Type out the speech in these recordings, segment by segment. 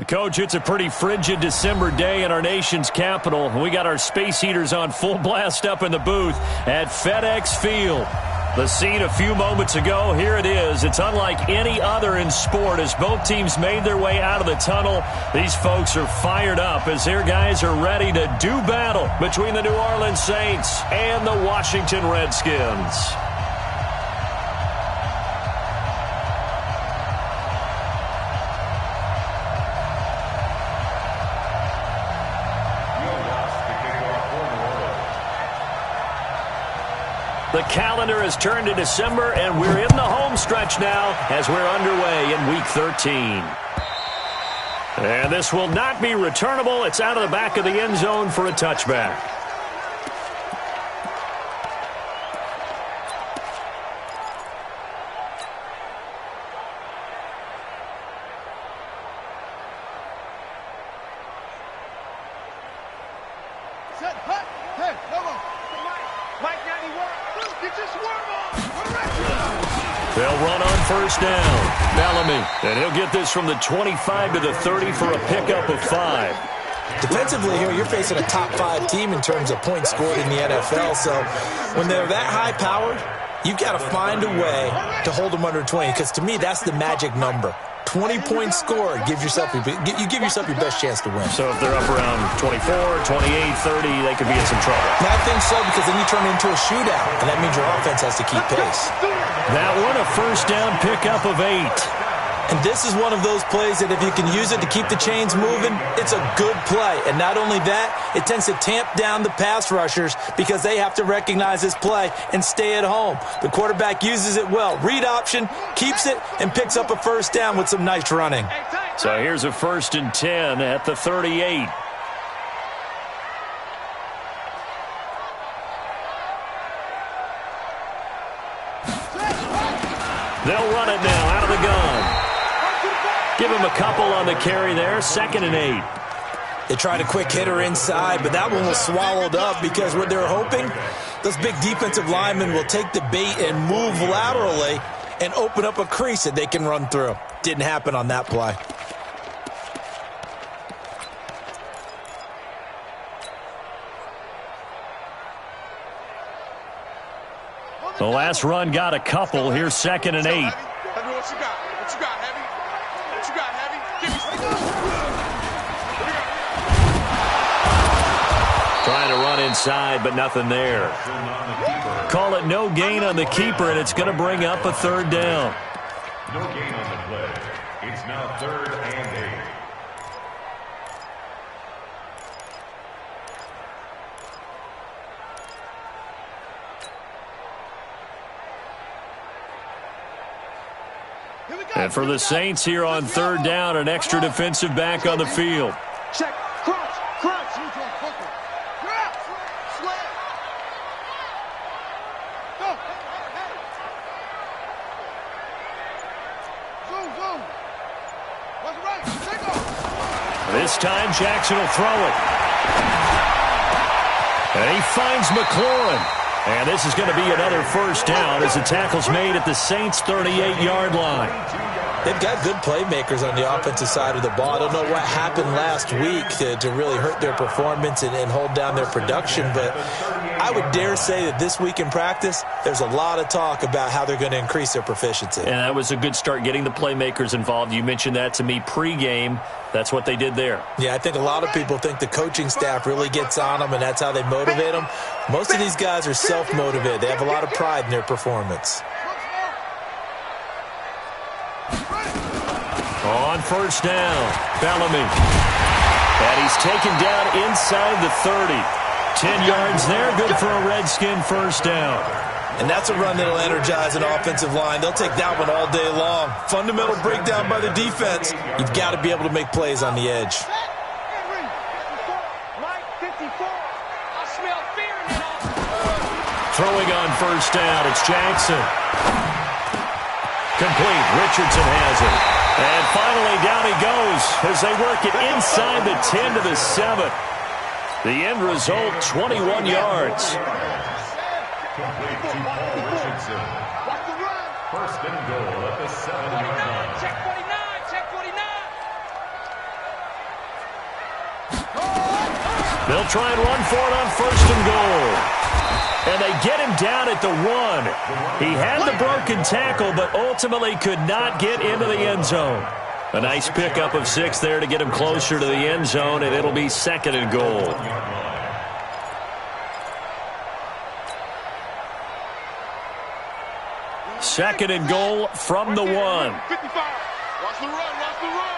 Coach, it's a pretty frigid December day in our nation's capital. We got our space heaters on full blast up in the booth at FedEx Field. The scene a few moments ago, here it is. It's unlike any other in sport as both teams made their way out of the tunnel. These folks are fired up as their guys are ready to do battle between the New Orleans Saints and the Washington Redskins. The calendar has turned to December, and we're in the home stretch now as we're underway in Week 13. And this will not be returnable. It's out of the back of the end zone for a touchback. They'll run on first down. Bellamy. And he'll get this from the 25 to the 30 for a pickup of 5. Defensively here, you're facing a top 5 team in terms of points scored in the NFL. So when they're that high-powered, you've got to find a way to hold them under 20. Because to me, that's the magic number. 20 points scored, you give yourself your best chance to win. So if they're up around 24, 28, 30, they could be in some trouble. I think so, because then you turn it into a shootout, and that means your offense has to keep pace. That one, a first down pickup of 8. And this is one of those plays that if you can use it to keep the chains moving, it's a good play. And not only that, it tends to tamp down the pass rushers because they have to recognize this play and stay at home. The quarterback uses it well. Read option, keeps it, and picks up a first down with some nice running. So here's a 1st and 10 at the 38. They'll run it now out of the gun. Give him a couple on the carry there. 2nd and 8. They tried a quick hitter inside, but that one was swallowed up because what they're hoping, those big defensive linemen will take the bait and move laterally and open up a crease that they can run through. Didn't happen on that play. The last run got a couple. Here's 2nd and 8. What you got? What you got, Heavy? What you got, Heavy? Give me Trying to run inside, but nothing there. Call it no gain on the keeper, and it's going to bring up a 3rd down. No gain on the play. It's now 3rd and 8. And for the Saints here on 3rd down, an extra defensive back on the field. check, crunch, crunch. This time Jackson will throw it. And he finds McLaurin. And this is going to be another first down as the tackle's made at the Saints' 38-yard line. They've got good playmakers on the offensive side of the ball. I don't know what happened last week to really hurt their performance and hold down their production, but I would dare say that this week in practice, there's a lot of talk about how they're going to increase their proficiency. And that was a good start getting the playmakers involved. You mentioned that to me pregame. That's what they did there. Yeah, I think a lot of people think the coaching staff really gets on them, and that's how they motivate them. Most of these guys are self-motivated. They have a lot of pride in their performance. On first down, Bellamy. And he's taken down inside the 30. 10 yards there, good for a Redskin first down. And that's a run that'll energize an offensive line. They'll take that one all day long. Fundamental breakdown by the defense. You've got to be able to make plays on the edge. Throwing on first down, it's Jackson. Complete, Richardson has it. And finally down he goes as they work it inside the 10 to the 7. The end result, 21 yards. Complete to Paul Richardson. First and goal at the 7-yard line. Check 49, check 49. They'll try and run for it on 1st and goal. And they get him down at the 1. He had the broken tackle, but ultimately could not get into the end zone. A nice pickup of 6 there to get him closer to the end zone, and it'll be 2nd and goal. Second and goal from the 1. 55. Watch the run, watch the run.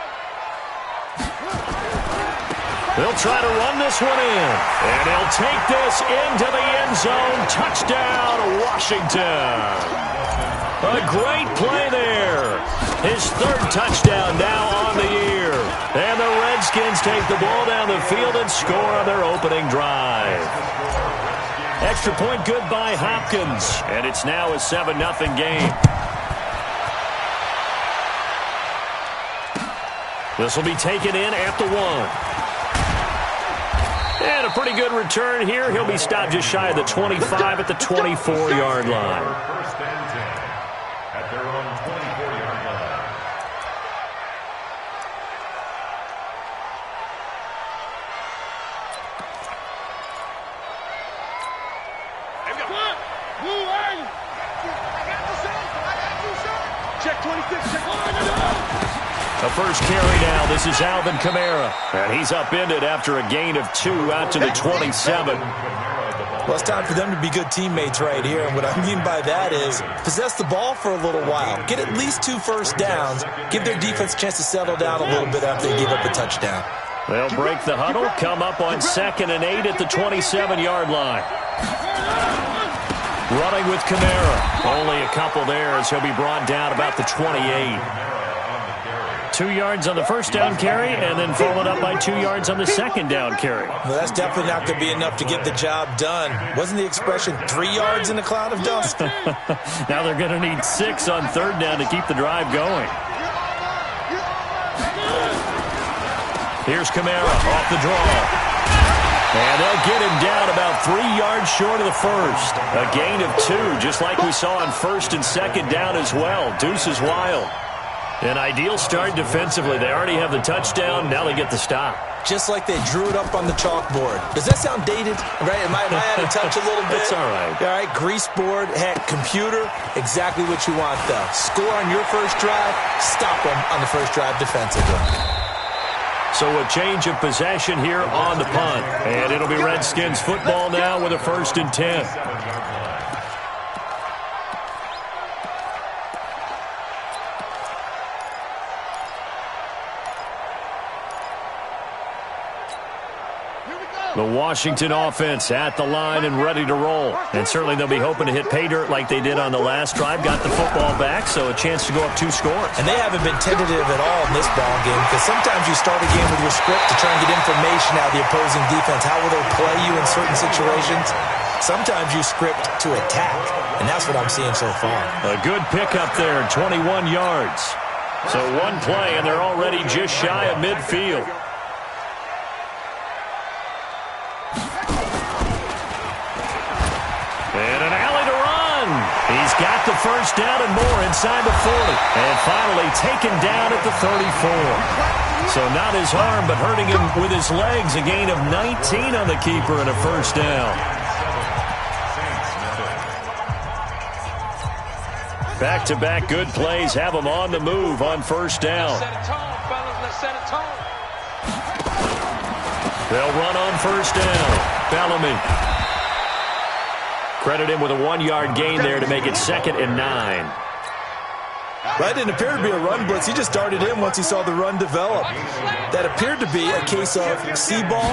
They'll try to run this one in. And he'll take this into the end zone. Touchdown, Washington. A great play there. His 3rd touchdown now on the year. And the Redskins take the ball down the field and score on their opening drive. Extra point good by Hopkins. And it's now a 7-0 game. This will be taken in at the 1. And a pretty good return here. He'll be stopped just shy of the 25 at the 24-yard line. First and 10 at their own 24-yard line. Check 26. Check. The first carry now. This is Alvin Kamara. And he's upended after a gain of 2 out to the 27. Well, it's time for them to be good teammates right here. And what I mean by that is possess the ball for a little while. Get at least 2 first downs. Give their defense a chance to settle down a little bit after they give up a touchdown. They'll break the huddle, come up on 2nd and 8 at the 27-yard line. Running with Kamara. Only a couple there as he'll be brought down about the 28. 2 yards on the first down carry, and then followed up by 2 yards on the second down carry. Well, that's definitely not going to be enough to get the job done. Wasn't the expression 3 yards in a cloud of dust? Now they're going to need 6 on 3rd down to keep the drive going. Here's Kamara off the draw. And they'll get him down about 3 yards short of the first. A gain of 2, just like we saw on 1st and 2nd down as well. Deuce is wild. An ideal start defensively. They already have the touchdown. Now they get the stop. Just like they drew it up on the chalkboard. Does that sound dated? Right? Am I out of touch a little bit? It's all right. All right, grease board, heck, computer, exactly what you want, though. Score on your first drive, stop them on the first drive defensively. So a change of possession here on the punt. And it'll be Redskins football now with a 1st and 10. The Washington offense at the line and ready to roll. And certainly they'll be hoping to hit pay dirt like they did on the last drive. Got the football back, so a chance to go up 2 scores. And they haven't been tentative at all in this ball game, because sometimes you start a game with your script to try and get information out of the opposing defense. How will they play you in certain situations? Sometimes you script to attack, and that's what I'm seeing so far. A good pickup there, 21 yards. So one play, and they're already just shy of midfield. And an alley to run. He's got the first down and more inside the 40. And finally taken down at the 34. So not his arm, but hurting him with his legs. A gain of 19 on the keeper and a first down. Back-to-back good plays have him on the move on first down. Set a tone, fellas. Let's set a tone. They'll run on first down. Bellamy. Credit him with a 1-yard gain there to make it 2nd and 9. That didn't appear to be a run blitz. He just darted in once he saw the run develop. That appeared to be a case of see ball,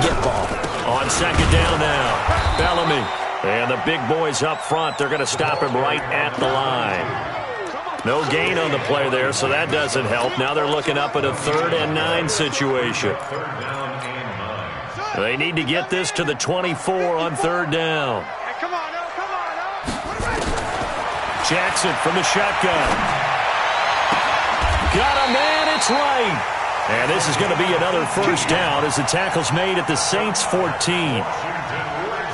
get ball. On second down now, Bellamy. And the big boys up front, they're going to stop him right at the line. No gain on the play there, so that doesn't help. Now they're looking up at a 3rd and 9 situation. They need to get this to the 24 on 3rd down. Come on, now. Come on, now. Jackson from the shotgun. Got a man, it's right. And this is going to be another first down as the tackle's made at the Saints 14.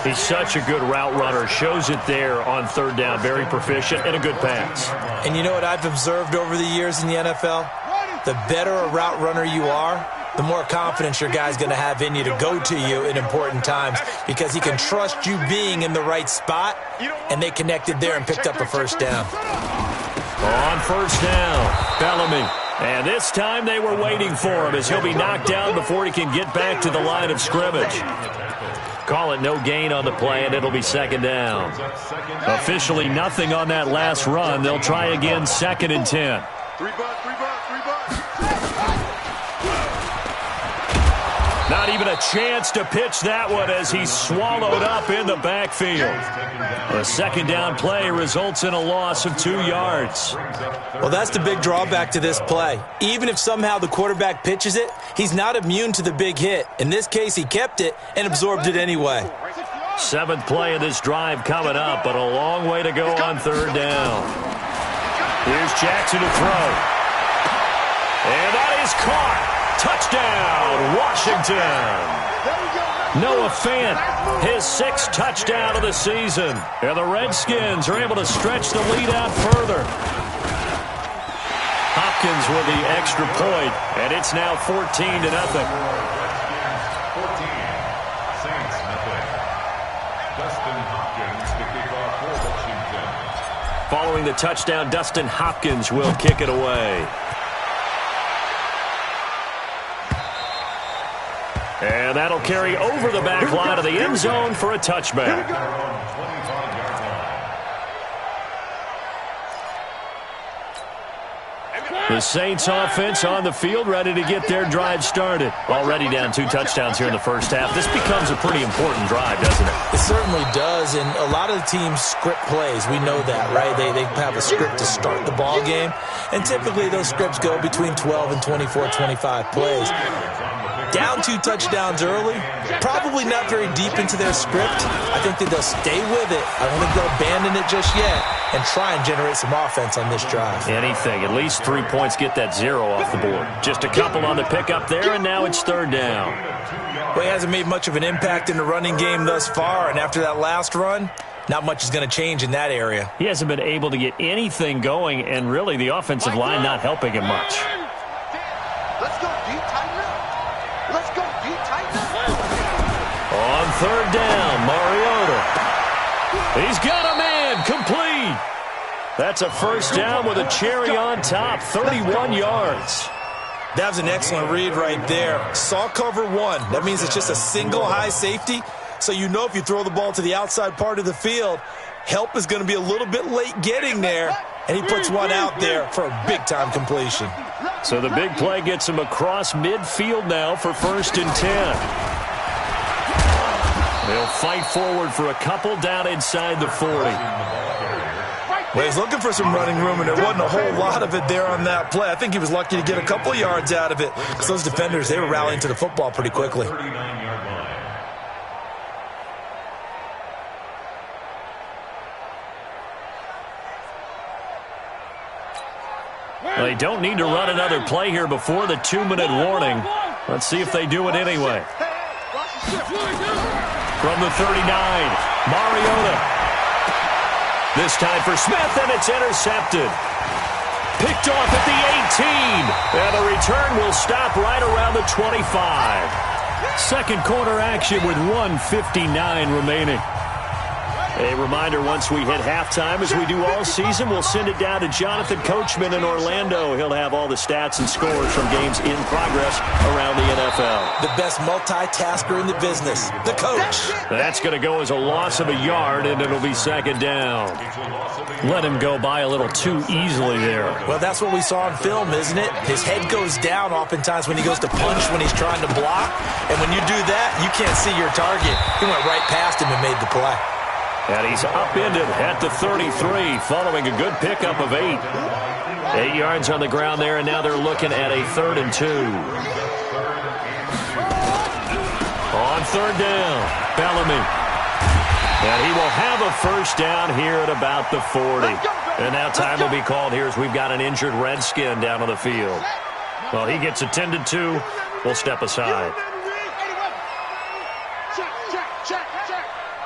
He's such a good route runner. Shows it there on 3rd down. Very proficient and a good pass. And you know what I've observed over the years in the NFL? The better a route runner you are, the more confidence your guy's going to have in you to go to you in important times because he can trust you being in the right spot, and they connected there and picked up a first down. On first down, Bellamy. And this time they were waiting for him as he'll be knocked down before he can get back to the line of scrimmage. Call it no gain on the play, and it'll be second down. Officially nothing on that last run. They'll try again, 2nd and 10. 3 bucks. Not even a chance to pitch that one as he's swallowed up in the backfield. A second down play results in a loss of 2 yards. Well, that's the big drawback to this play. Even if somehow the quarterback pitches it, he's not immune to the big hit. In this case, he kept it and absorbed it anyway. 7th play of this drive coming up, but a long way to go on 3rd down. Here's Jackson to throw. And that is caught. Touchdown, Washington. Noah Fant, his 6th touchdown of the season. And the Redskins are able to stretch the lead out further. Hopkins with the extra point, and it's now 14-0. 14. Saints nothing. Dustin Hopkins to kick off for Washington. Following the touchdown, Dustin Hopkins will kick it away. And that'll carry over the back line of the end zone for a touchback. The Saints offense on the field, ready to get their drive started. Already down 2 touchdowns here in the first half. This becomes a pretty important drive, doesn't it? It certainly does, and a lot of the teams script plays. We know that, right? They have a script to start the ball game, and typically those scripts go between 12 and 24, 25 plays. Down 2 touchdowns early, probably not very deep into their script. I think that they'll stay with it. I don't think they'll abandon it just yet and try and generate some offense on this drive. Anything, at least 3 points, get that 0 off the board. Just a couple on the pickup there, and now it's 3rd down. Well, he hasn't made much of an impact in the running game thus far, and after that last run, not much is going to change in that area. He hasn't been able to get anything going, and really the offensive line not helping him much. Let's go deep, tighten up. Let's go deep, tighten up. On 3rd down, Mariota. He's got a man, complete. That's a first down with a cherry on top, 31 yards. That was an excellent read right there. Saw cover 1. That means it's just a single high safety. So you know if you throw the ball to the outside part of the field, help is going to be a little bit late getting there. And he puts one out there for a big-time completion. So the big play gets him across midfield now for 1st and 10. They'll fight forward for a couple down inside the 40. Well, he's looking for some running room, and there wasn't a whole lot of it there on that play. I think he was lucky to get a couple yards out of it because those defenders, they were rallying to the football pretty quickly. They don't need to run another play here before the 2-minute warning. Let's see if they do it anyway. From the 39, Mariota. This time for Smith, and it's intercepted. Picked off at the 18, and the return will stop right around the 25. Second quarter action with 1:59 remaining. A reminder, once we hit halftime, as we do all season, we'll send it down to Jonathan Coachman in Orlando. He'll have all the stats and scores from games in progress around the NFL. The best multitasker in the business, the coach. That's going to go as a loss of a yard, and it'll be 2nd down. Let him go by a little too easily there. Well, that's what we saw on film, isn't it? His head goes down oftentimes when he goes to punch when he's trying to block. And when you do that, you can't see your target. He went right past him and made the play. And he's upended at the 33 following a good pickup of 8. 8 yards on the ground there, and now they're looking at a 3rd and 2. On 3rd down, Bellamy. And he will have a first down here at about the 40. And now time will be called here as we've got an injured Redskin down on the field. Well, he gets attended to. We'll step aside.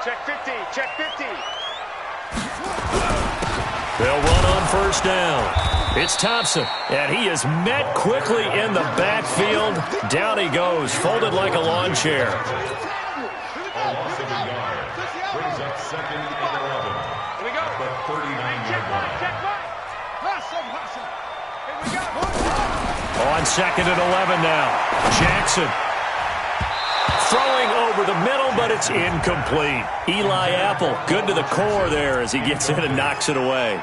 Check 50, check 50. They'll run on first down. It's Thompson, and he is met quickly in the backfield. Down he goes, folded like a lawn chair. Brings up second and 11. Here we go. The 39-yard line. On second and 11 now. Jackson. Throwing over the middle, but it's incomplete. Eli Apple, good to the core there as he gets in and knocks it away.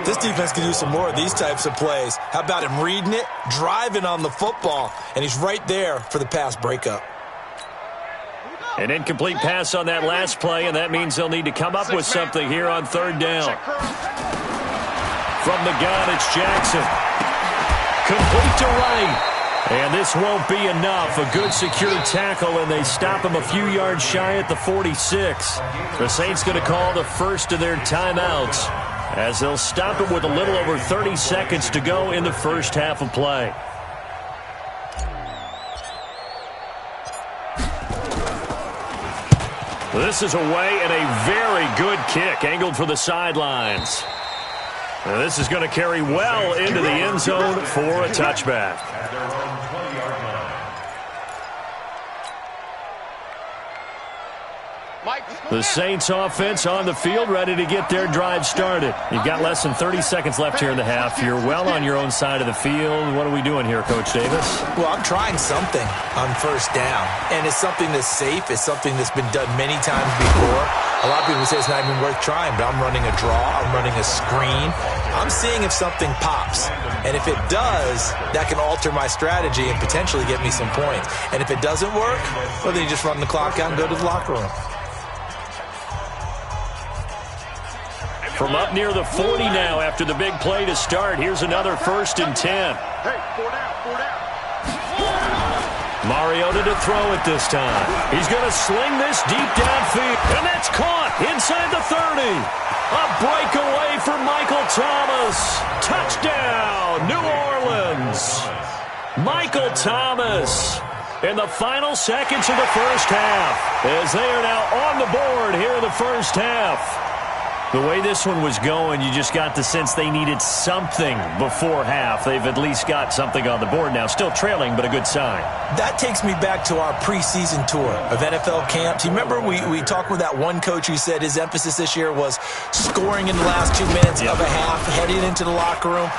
This defense can use some more of these types of plays. How about him reading it, driving on the football, and he's right there for the pass breakup. An incomplete pass on that last play, and that means they'll need to come up with something here on third down. From the gun, it's Jackson. Complete to right. And this won't be enough. A good secure tackle, and they stop him a few yards shy at the 46. The Saints going to call the first of their timeouts as they'll stop him with a little over 30 seconds to go in the first half of play. This is away and a very good kick, angled for the sidelines. Now this is going to carry well into the end zone for a touchback. The Saints offense on the field, ready to get their drive started. You've got less than 30 seconds left here in the half. You're well on your own side of the field. What are we doing here, Coach Davis? Well, I'm trying something on first down, and it's something that's safe. It's something that's been done many times before. A lot of people say it's not even worth trying, but I'm running a draw. I'm running a screen. I'm seeing if something pops, and if it does, that can alter my strategy and potentially get me some points. And if it doesn't work, well, then you just run the clock out and go to the locker room. From up near the 40 now after the big play to start. Here's another 1st and 10. Hey, 4 down. Mariota to throw it this time. He's going to sling this deep downfield. And that's caught inside the 30. A breakaway for Michael Thomas. Touchdown, New Orleans. Michael Thomas in the final seconds of the first half as they are now on the board here in the first half. The way this one was going, you just got the sense they needed something before half. They've at least got something on the board now. Still trailing, but a good sign. That takes me back to our preseason tour of NFL camps. You remember we talked with that one coach who said his emphasis this year was scoring in the last 2 minutes of a half, heading into the locker room.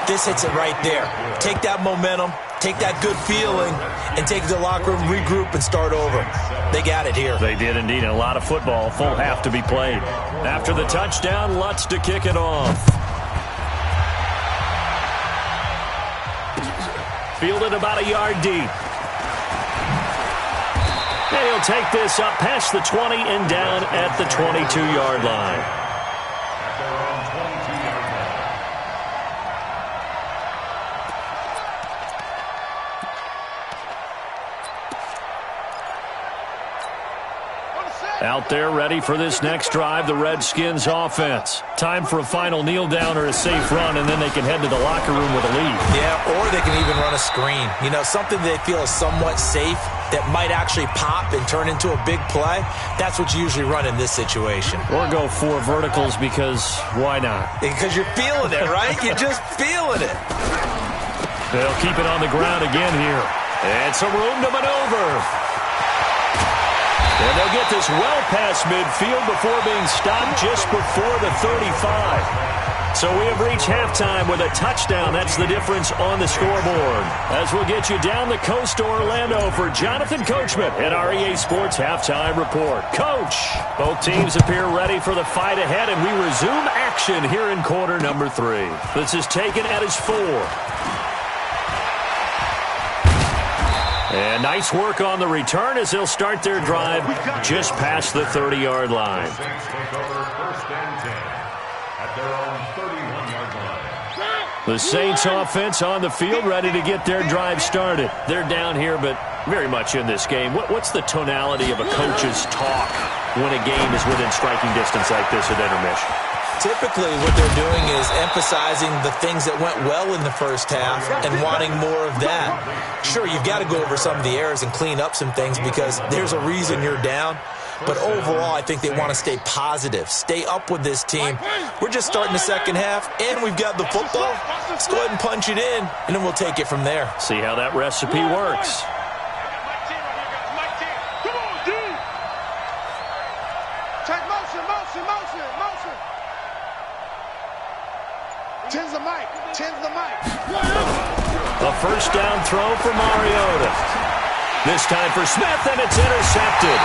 This hits it right there. Take that momentum, take that good feeling, and take it to the locker room, regroup, and start over. They got it here. They did indeed. A lot of football, full half to be played. After the touchdown, Lutz to kick it off. Fielded about a yard deep. And he'll take this up past the 20 and down at the 22-yard line. Out there ready for this next drive, the Redskins offense. Time for a final kneel down or a safe run, and then they can head to the locker room with a lead. Yeah, or they can even run a screen. You know, something they feel is somewhat safe that might actually pop and turn into a big play. That's what you usually run in this situation. Or go 4 verticals because why not? Because you're feeling it, right? You're just feeling it. They'll keep it on the ground again here. And some room to maneuver. And they'll get this well past midfield before being stopped just before the 35. So we have reached halftime with a touchdown. That's the difference on the scoreboard. As we'll get you down the coast to Orlando for Jonathan Coachman at our EA Sports Halftime Report. Coach, both teams appear ready for the fight ahead, and we resume action here in quarter number 3. This is taken at his 4. And nice work on the return as they'll start their drive just past the 30-yard line. Saints take over 1st and 10 at their own 31-yard line. The Saints offense on the field ready to get their drive started. They're down here, but very much in this game. What's the tonality of a coach's talk when a game is within striking distance like this at intermission? Typically, what they're doing is emphasizing the things that went well in the first half and wanting more of that. Sure, you've got to go over some of the errors and clean up some things because there's a reason you're down. But overall, I think they want to stay positive, stay up with this team. We're just starting the second half, and we've got the football. Let's go ahead and punch it in, and then we'll take it from there. See how that recipe works. A first down throw for Mariota. This time for Smith, and it's intercepted.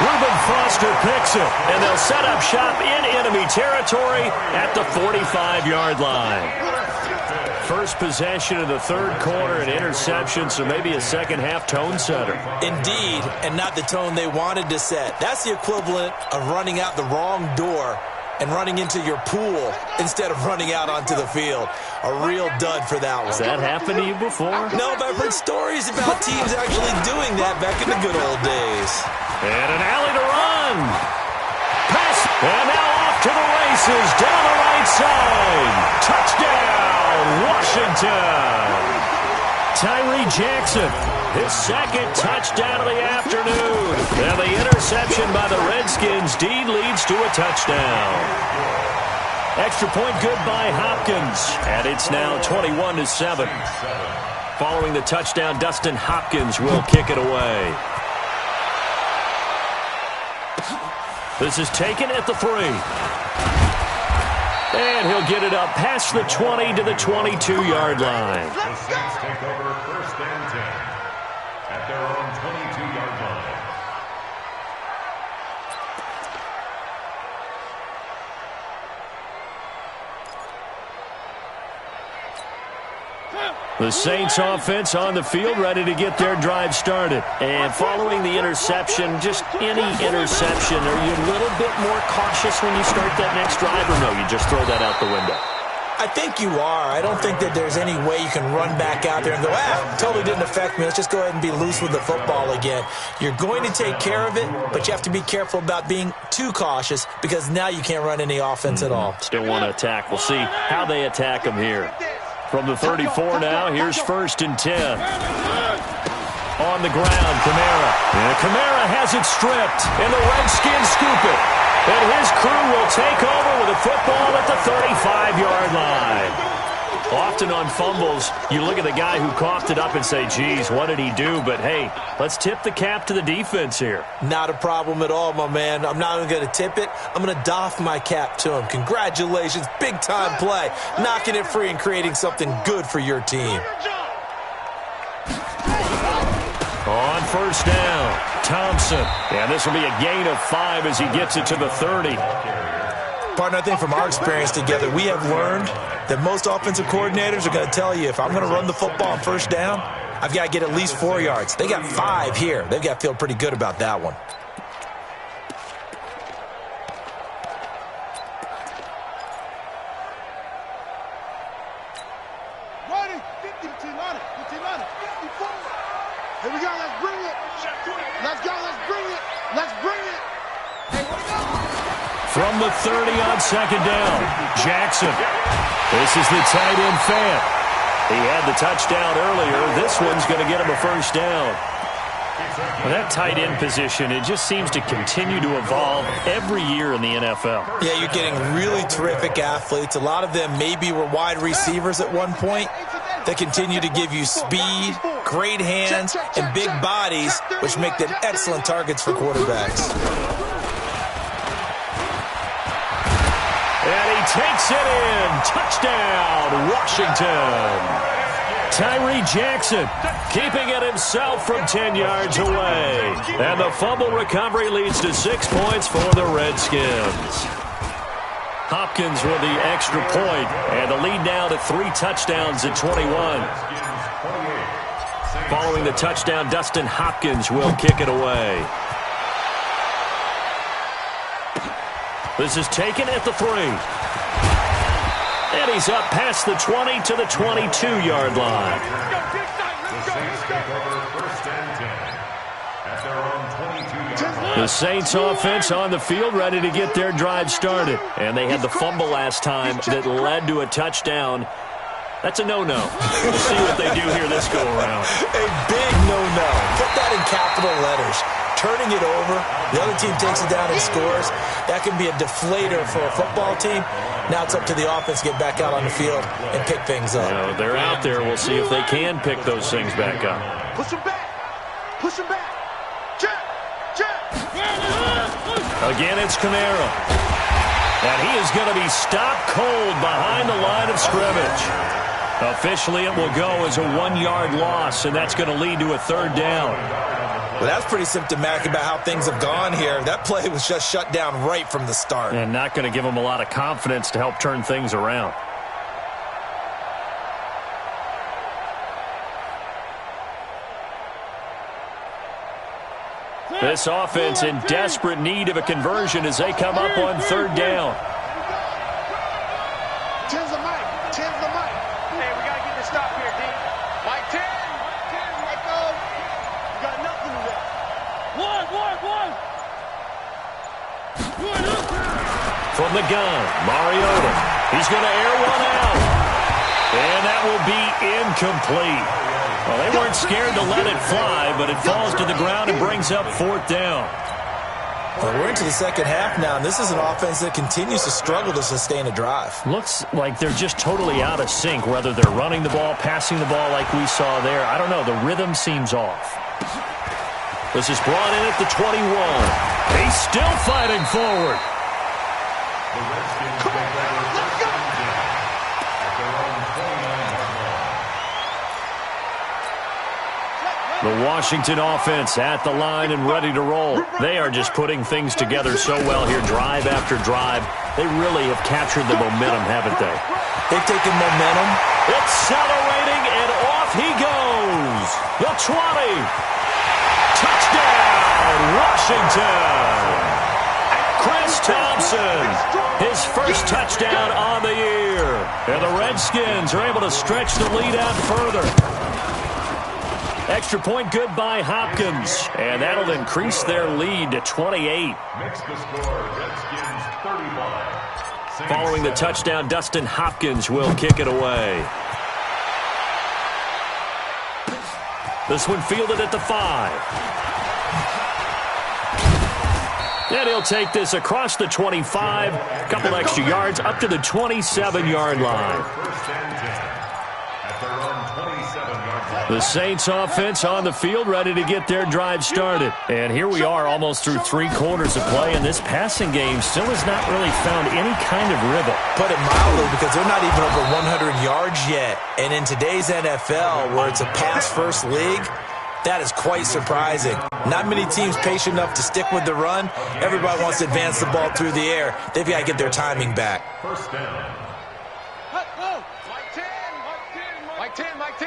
Reuben Foster picks it, and they'll set up shop in enemy territory at the 45-yard line. First possession of the third quarter, an interception, so maybe a second-half tone setter. Indeed, and not the tone they wanted to set. That's the equivalent of running out the wrong door and running into your pool instead of running out onto the field. A real dud for that one. Has that happened to you before? No, but I've heard stories about teams actually doing that back in the good old days. And an alley to run. Pass. And now off to the races down the right side. Touchdown, Washington. Tyree Jackson, his second touchdown of the afternoon. And the interception by the Redskins. Dean leads to a touchdown. Extra point good by Hopkins. And it's now 21-7. Following the touchdown, Dustin Hopkins will kick it away. This is taken at the 3. And he'll get it up past the 20 to the 22-yard line. The Saints take over first and 10 at their own 22-yard line. The Saints offense on the field, ready to get their drive started. And following the interception, just any interception, are you a little bit more cautious when you start that next drive, or no, you just throw that out the window? I think you are. I don't think that there's any way you can run back out there and go, totally didn't affect me. Let's just go ahead and be loose with the football again. You're going to take care of it, but you have to be careful about being too cautious because now you can't run any offense at all. Still want to attack. We'll see how they attack them here. From the 34 now, here's 1st and 10. On the ground, Kamara. And Kamara has it stripped, and the Redskins scoop it. And his crew will take over with a football at the 35-yard line. Often on fumbles, you look at the guy who coughed it up and say, geez, what did he do? But, hey, let's tip the cap to the defense here. Not a problem at all, my man. I'm not even going to tip it. I'm going to doff my cap to him. Congratulations. Big-time play. Knocking it free and creating something good for your team. On first down, Thompson. And this will be a gain of 5 as he gets it to the 30. Partner, I think from our experience together, we have learned that most offensive coordinators are going to tell you, if I'm going to run the football on first down, I've got to get at least 4 yards. They got 5 here. They've got to feel pretty good about that one. Here we go, let's bring it. Let's go, let's bring it. Let's bring it. Hey, where we go? From the 30 on second down, Jackson. This is the tight end Fant. He had the touchdown earlier. This one's going to get him a first down. Well, that tight end position, it just seems to continue to evolve every year in the NFL. Yeah, you're getting really terrific athletes. A lot of them maybe were wide receivers at one point. They continue to give you speed, great hands, and big bodies, which make them excellent targets for quarterbacks. And he takes it in. Touchdown, Washington. Tyree Jackson keeping it himself from 10 yards away. And the fumble recovery leads to 6 points for the Redskins. Hopkins with the extra point, and the lead now to 3 touchdowns at 21. Following the touchdown, Dustin Hopkins will kick it away. This is taken at the 3. And he's up past the 20 to the 22-yard line. The Saints offense on the field ready to get their drive started. And they had the fumble last time that led to a touchdown. That's a no-no. We'll see what they do here this go-around. A big no-no. Put that in capital letters. turning it over. The other team takes it down and scores. That can be a deflator for a football team. Now it's up to the offense to get back out on the field and pick things up. They're out there. We'll see if they can pick those things back up. Push him back. Push him back. Check. Check. Again, it's Kamara. And he is going to be stopped cold behind the line of scrimmage. Officially, it will go as a 1-yard loss, and that's going to lead to a 3rd down. Well, that's pretty symptomatic about how things have gone here. That play was just shut down right from the start. And not going to give them a lot of confidence to help turn things around. This offense in desperate need of a conversion as they come up on 3rd down. Tens the mic. Tens the mic. Hey, we got to get this stop here, D. Mike 10. Let go. You got nothing left. One. From the gun, Mariota. He's going to air one out. And that will be incomplete. Well, they weren't scared to let it fly, but it falls to the ground and brings up 4th down. Well, we're into the second half now, and this is an offense that continues to struggle to sustain a drive. Looks like they're just totally out of sync, whether they're running the ball, passing the ball like we saw there. I don't know. The rhythm seems off. This is brought in at the 21. He's still fighting forward. Come on, let's go. The Washington offense at the line and ready to roll. They are just putting things together so well here, drive after drive. They really have captured the momentum, haven't they? They've taken momentum. Accelerating, and off he goes. The 20. Touchdown, Washington. Chris Thompson, his first touchdown on the year. And the Redskins are able to stretch the lead out further. Extra point good by Hopkins. And that'll increase their lead to 28. Makes the score Redskins 35. Following the touchdown, Dustin Hopkins will kick it away. This one fielded at the 5. And he'll take this across the 25. A couple extra yards up to the 27-yard line. First and 10 at their own 27-yard line. The Saints offense on the field, ready to get their drive started. And here we are almost through 3 quarters of play, and this passing game still has not really found any kind of rhythm. Put it mildly, because they're not even over 100 yards yet. And in today's NFL, where it's a pass-first league, that is quite surprising. Not many teams patient enough to stick with the run. Everybody wants to advance the ball through the air. They've got to get their timing back. First down. Mike 10. Mike 10. Mike 10.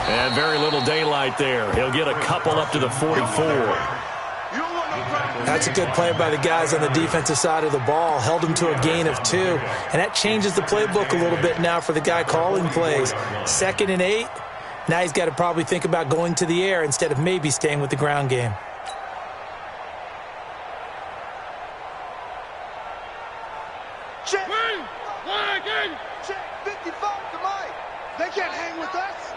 And very little daylight there. He'll get a couple up to the 44. That's a good play by the guys on the defensive side of the ball. Held him to a gain of 2. And that changes the playbook a little bit now for the guy calling plays. 2nd and 8. Now he's got to probably think about going to the air instead of maybe staying with the ground game. Check. Check. 55 to Mike. They can't hang with us.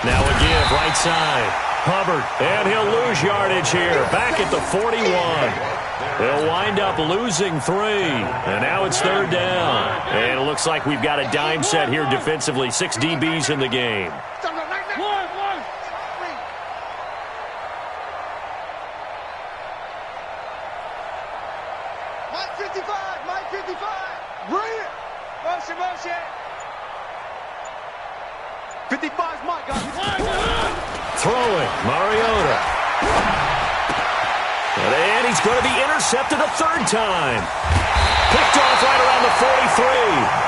Now a give, right side. Hubbard, and he'll lose yardage here. Back at the 41. They'll wind up losing 3. And now it's 3rd down. And it looks like we've got a dime set here defensively. 6 DBs in the game. Mike 55. Mike 55. Bring it. Motion. 55's Mike. Throwing, Mariota. And he's going to be intercepted a 3rd time. Picked off right around the 43.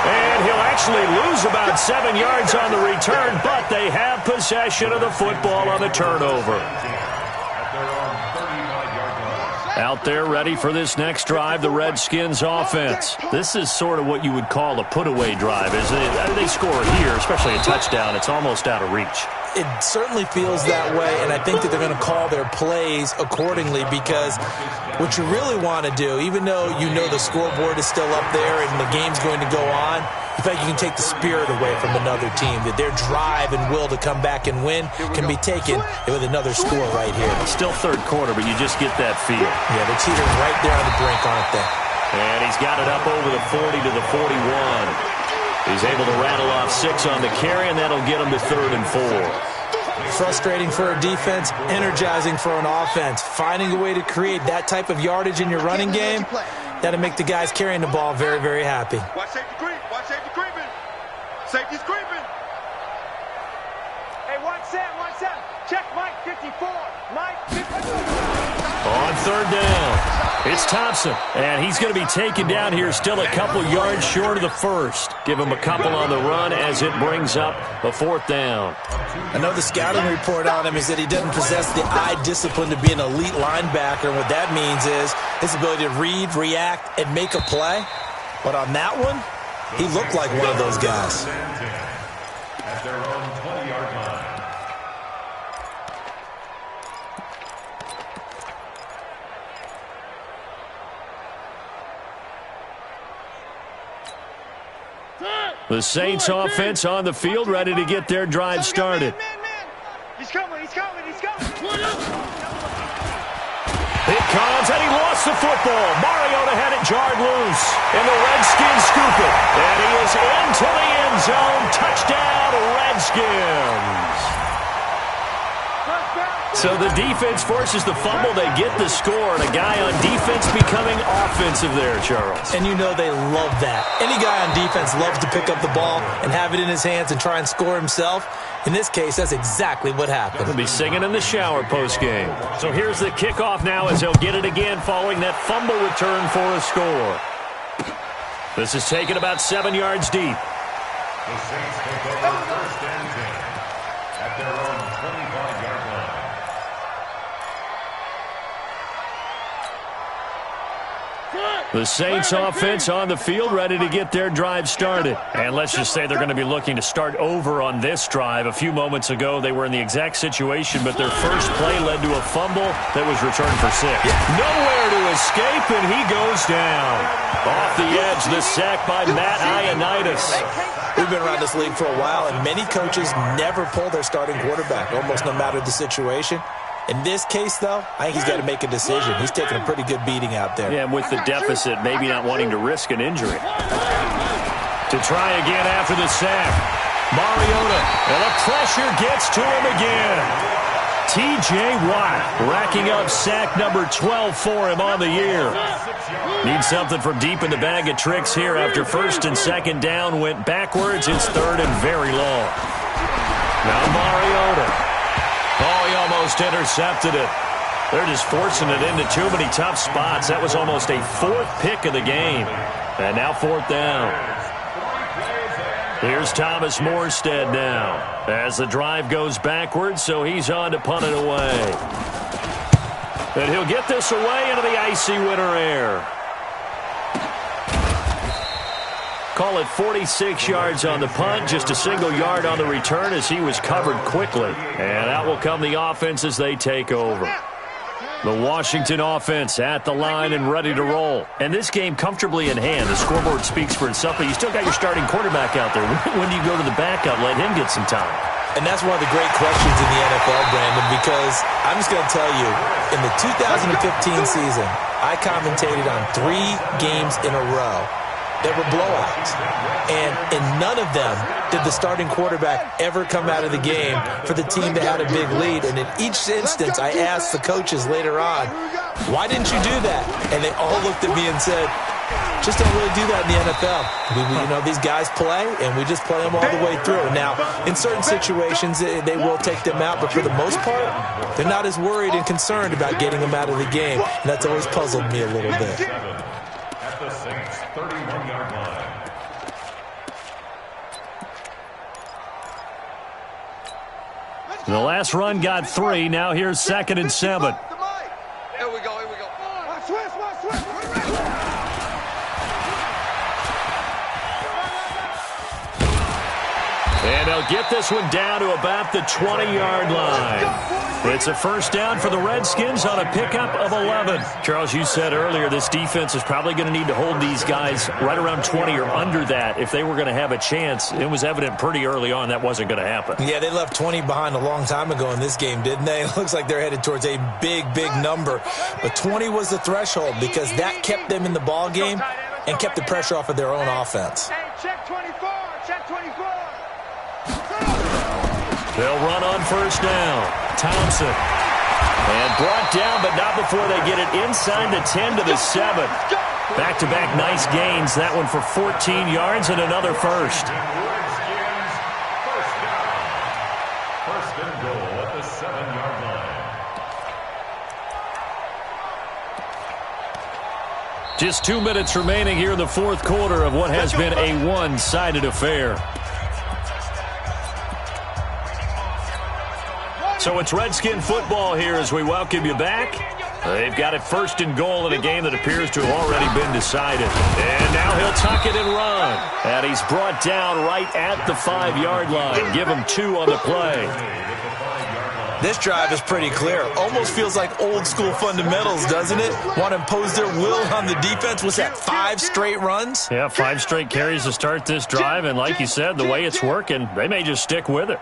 And he'll actually lose about 7 yards on the return, but they have possession of the football on the turnover. Out there ready for this next drive, the Redskins offense. This is sort of what you would call a put-away drive, isn't it? They score here, especially a touchdown. It's almost out of reach. It certainly feels that way, and I think that they're going to call their plays accordingly, because what you really want to do, even though you know the scoreboard is still up there and the game's going to go on, in fact, you can take the spirit away from another team, that their drive and will to come back and win can be taken with another score right here. Still third quarter, but you just get that feel. Yeah, they're teetering right there on the brink, aren't they? And he's got it up over the 40 to the 41. He's able to rattle off 6 on the carry, and that'll get him to 3rd and 4. Frustrating for a defense, energizing for an offense. Finding a way to create that type of yardage in your running game, that'll make the guys carrying the ball very, very happy. Watch safety creep. Watch safety creeping. Safety's creeping. Hey, watch that. Check Mike 54. Mike 54. On 3rd down, it's Thompson, and he's going to be taken down here, still a couple yards short of the first. Give him a couple on the run as it brings up a 4th down. I know the scouting report on him is that he doesn't possess the eye discipline to be an elite linebacker, and what that means is his ability to read, react, and make a play. But on that one, he looked like one of those guys. At their own 20-yard line. The Saints offense on the field, ready to get their drive started. He's coming. It comes, and he lost the football. Mariota had it jarred loose, and the Redskins scoop it. And he is into the end zone. Touchdown, Redskins. So the defense forces the fumble. They get the score, and a guy on defense becoming offensive there, Charles. And you know they love that. Any guy on defense loves to pick up the ball and have it in his hands and try and score himself. In this case, that's exactly what happened. He'll be singing in the shower postgame. So here's the kickoff now as he'll get it again following that fumble return for a score. This is taken about 7 yards deep. The Saints take over 1st and 10 at their own 25-yard line. The Saints offense on the field, ready to get their drive started. And let's just say they're going to be looking to start over on this drive. A few moments ago, they were in the exact situation, but their first play led to a fumble that was returned for 6. Nowhere to escape, and he goes down. Off the edge, the sack by Matt Ioannidis. We've been around this league for a while, and many coaches never pull their starting quarterback, almost no matter the situation. In this case, though, I think he's got to make a decision. He's taking a pretty good beating out there. Yeah, and with the deficit, maybe not wanting to risk an injury. To try again after the sack. Mariota, and the pressure gets to him again. T.J. Watt racking up sack number 12 for him on the year. Needs something from deep in the bag of tricks here after 1st and 2nd down went backwards. It's 3rd and very long. Now Mariota. Oh, he almost intercepted it. They're just forcing it into too many tough spots. That was almost a 4th pick of the game. And now 4th down. Here's Thomas Morstead now as the drive goes backwards, so he's on to punt it away. And he'll get this away into the icy winter air. Call it 46 yards on the punt, just a single yard on the return as he was covered quickly. And out will come the offense as they take over. The Washington offense at the line and ready to roll. And this game comfortably in hand. The scoreboard speaks for itself, but you still got your starting quarterback out there. When do you go to the backup? Let him get some time. And that's one of the great questions in the NFL, Brandon, because I'm just going to tell you, in the 2015 season, I commentated on 3 games in a row that were blowouts. And in none of them did the starting quarterback ever come out of the game for the team that had a big lead. And in each instance, I asked the coaches later on, why didn't you do that? And they all looked at me and said, just don't really do that in the NFL. You know, these guys play, and we just play them all the way through. Now, in certain situations, they will take them out, but for the most part, they're not as worried and concerned about getting them out of the game. And that's always puzzled me a little bit. At the Saints 31-yard line. The last run got 3. Now here's 2nd and 7. Here we go. And they'll get this one down to about the 20-yard line. It's a first down for the Redskins on a pickup of 11. Charles, you said earlier this defense is probably going to need to hold these guys right around 20 or under that if they were going to have a chance. It was evident pretty early on that wasn't going to happen. Yeah, they left 20 behind a long time ago in this game, didn't they? It looks like they're headed towards a big, big number. But 20 was the threshold because that kept them in the ball game and kept the pressure off of their own offense. Hey, check 24, check 24. They'll run on first down. Thompson. And brought down, but not before they get it inside the 10 to the 7. Back-to-back nice gains. That one for 14 yards and another first. Redskins, first down. First and goal at the 7-yard line. Just 2 minutes remaining here in the fourth quarter of what has been a one-sided affair. So it's Redskin football here as we welcome you back. They've got it first and goal in a game that appears to have already been decided. And now he'll tuck it and run. And he's brought down right at the 5-yard line. Give him 2 on the play. This drive is pretty clear. Almost feels like old school fundamentals, doesn't it? Want to impose their will on the defense. Was that 5 straight runs? Yeah, 5 straight carries to start this drive. And like you said, the way it's working, they may just stick with it.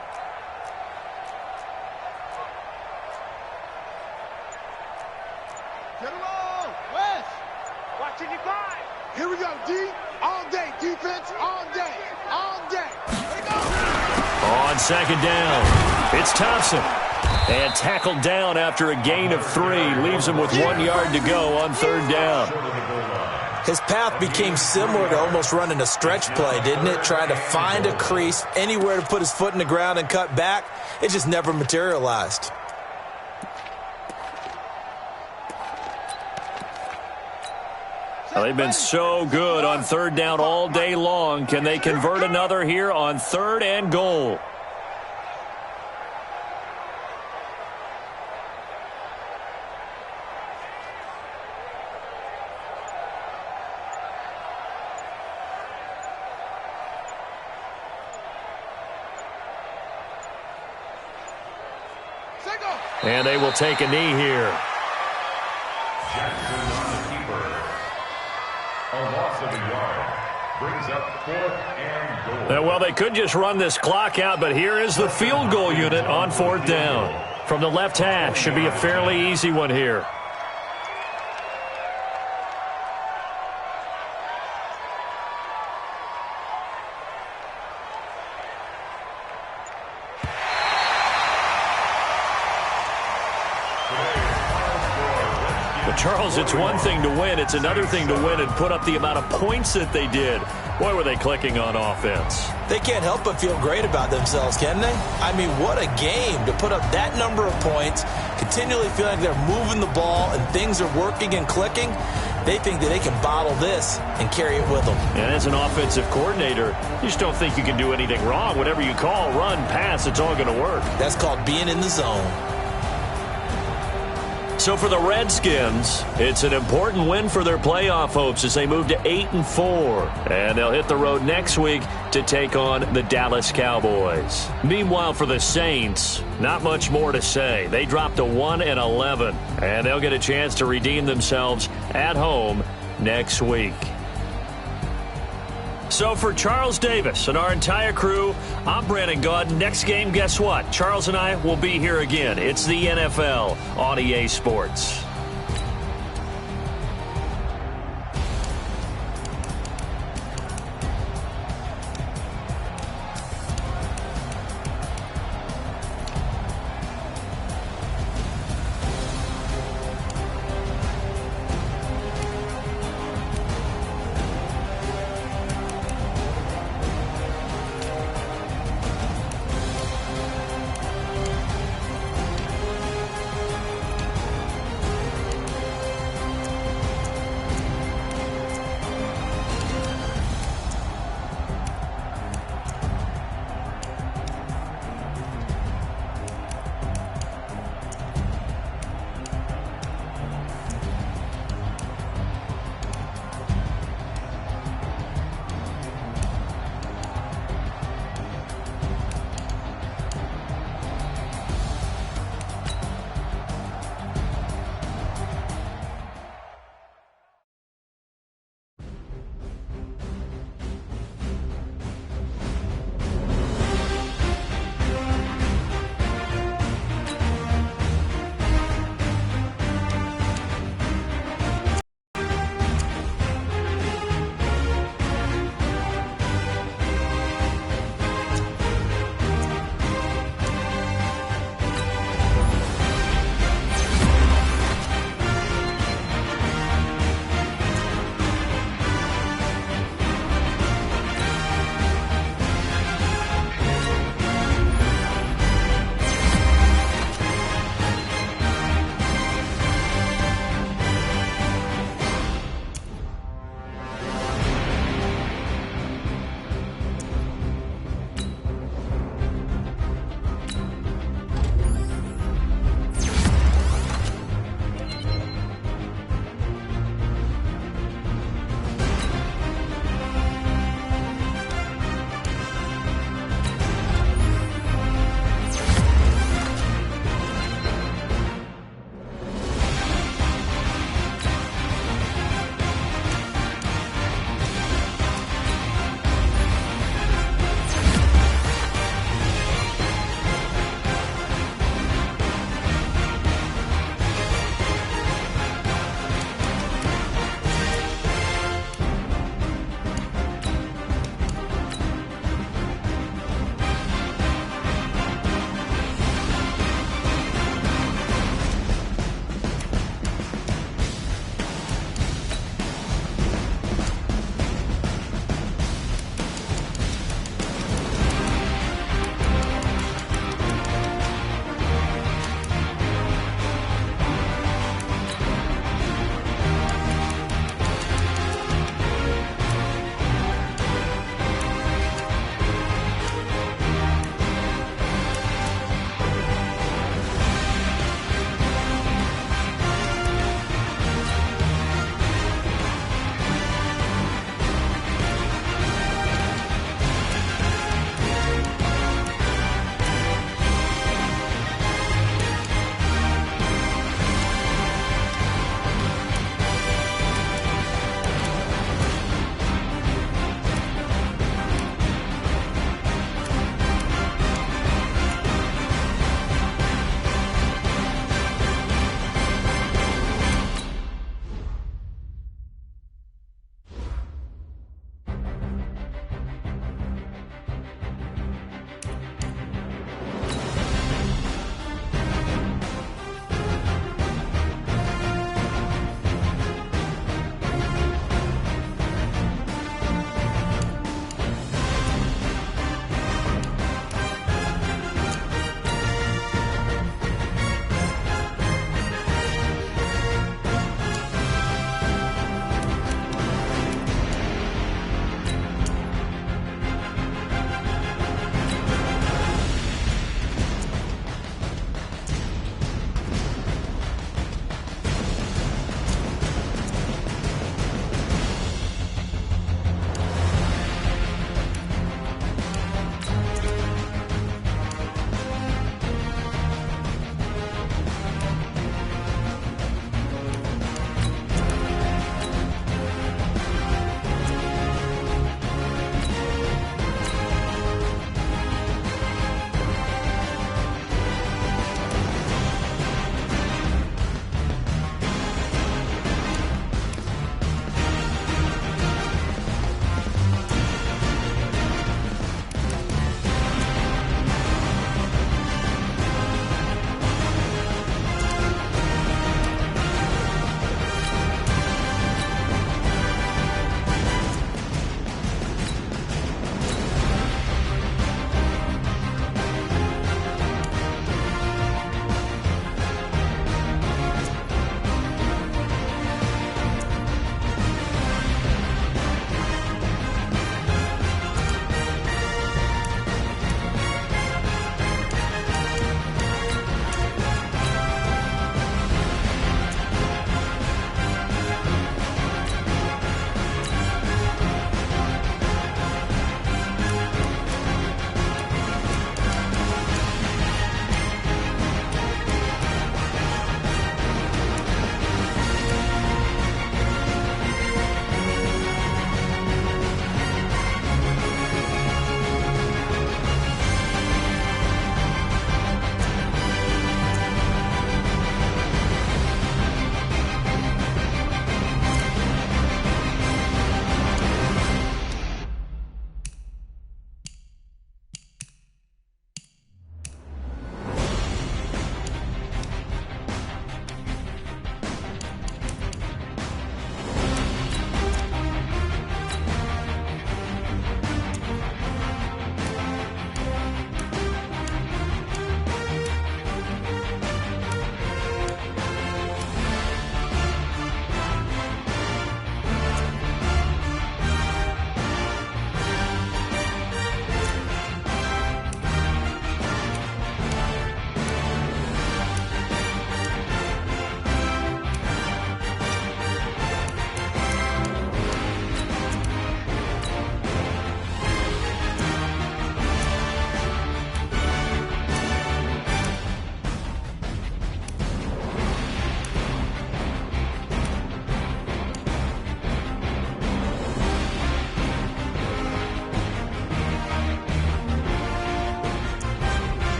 Get along, West. Watching you buy. Here we go, D. All day, defense, all day, all day. Here we go. On second down, it's Thompson. And tackled down after a gain of 3. Leaves him with 1 yard to go on third down. His path became similar to almost running a stretch play, didn't it? Trying to find a crease, anywhere to put his foot in the ground and cut back. It just never materialized. Well, they've been so good on third down all day long. Can they convert another here on third and goal? And they will take a knee here. Jackson on the keeper. A loss of a yard. Brings up 4th and goal. Well, they could just run this clock out, but here is the field goal unit on 4th down. From the left hash, should be a fairly easy one here. Charles, it's one thing to win. It's another thing to win and put up the amount of points that they did. Boy, were they clicking on offense. They can't help but feel great about themselves, can they? I mean, what a game to put up that number of points, continually feeling like they're moving the ball and things are working and clicking. They think that they can bottle this and carry it with them. And as an offensive coordinator, you just don't think you can do anything wrong. Whatever you call, run, pass, it's all going to work. That's called being in the zone. So for the Redskins, it's an important win for their playoff hopes as they move to 8-4. And they'll hit the road next week to take on the Dallas Cowboys. Meanwhile, for the Saints, not much more to say. They dropped to 1-11, and they'll get a chance to redeem themselves at home next week. So for Charles Davis and our entire crew, I'm Brandon Gaudin. Next game, guess what? Charles and I will be here again. It's the NFL on EA Sports.